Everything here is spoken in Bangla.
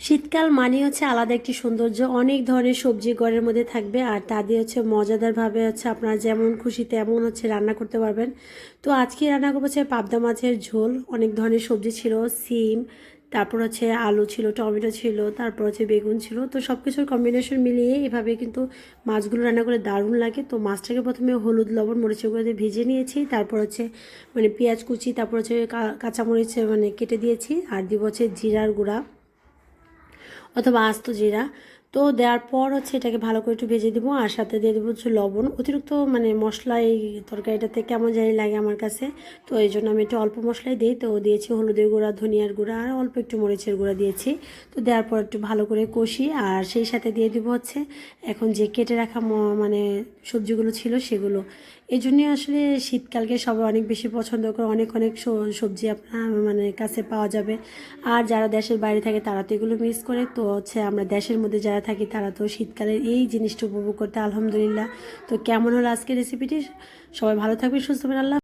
শীতকাল মানে হচ্ছে আলাদা একটি সৌন্দর্য। অনেক ধরনের সবজি ঘরের মধ্যে থাকবে আর তা দিয়ে হচ্ছে মজাদারভাবে হচ্ছে আপনারা যেমন খুশি তেমন হচ্ছে রান্না করতে পারবেন। তো আজকে রান্না করবো হচ্ছে পাবদা মাছের ঝোল। অনেক ধরনের সবজি ছিল, সিম, তারপর হচ্ছে আলু ছিল, টমেটো ছিল, তারপর হচ্ছে বেগুন ছিল। তো সব কিছুর কম্বিনেশন মিলিয়ে এভাবে কিন্তু মাছগুলো রান্না করে দারুণ লাগে। তো মাছটাকে প্রথমে হলুদ লবণ মরিচের গুঁড়ো দিয়ে ভেজে নিয়েছি, তারপর হচ্ছে মানে পেঁয়াজ কুচি, তারপর হচ্ছে কাঁচামরিচ মানে কেটে দিয়েছি, আর দিব হচ্ছে জিরার গুঁড়া অথবা আস্ত জিরা। তো দেওয়ার পর হচ্ছে এটাকে ভালো করে একটু ভেজে দিব, আর সাথে দিয়ে দেবো হচ্ছে লবণ। অতিরিক্ত মানে মশলা এই তরকারিটাতে কেমন জানি লাগে আমার কাছে, তো এই জন্য আমি একটু অল্প মশলাই দিই। তো দিয়েছি হলুদের গুঁড়া, ধনিয়ার গুঁড়া, আর অল্প একটু মরিচের গুঁড়া দিয়েছি। তো দেওয়ার পর একটু ভালো করে কষি, আর সেই সাথে দিয়ে দিব হচ্ছে এখন যে কেটে রাখা মানে সবজিগুলো ছিল সেগুলো। এই জন্যই আসলে শীতকালকে সবাই অনেক বেশি পছন্দ করে। অনেক অনেক সবজি আপনার মানে কাছে পাওয়া যাবে। আর যারা দেশের বাইরে থাকে তারা তো এগুলো মিস করে। তো হচ্ছে আমরা দেশের মধ্যে যারা থাকি তারা তো শীতকালের এই জিনিসটা উপভোগ করতে আলহামদুলিল্লাহ। তো কেমন হলো আজকের রেসিপিটি? সবাই ভালো থাকবে, সুস্থ থাকবেন। আল্লাহ।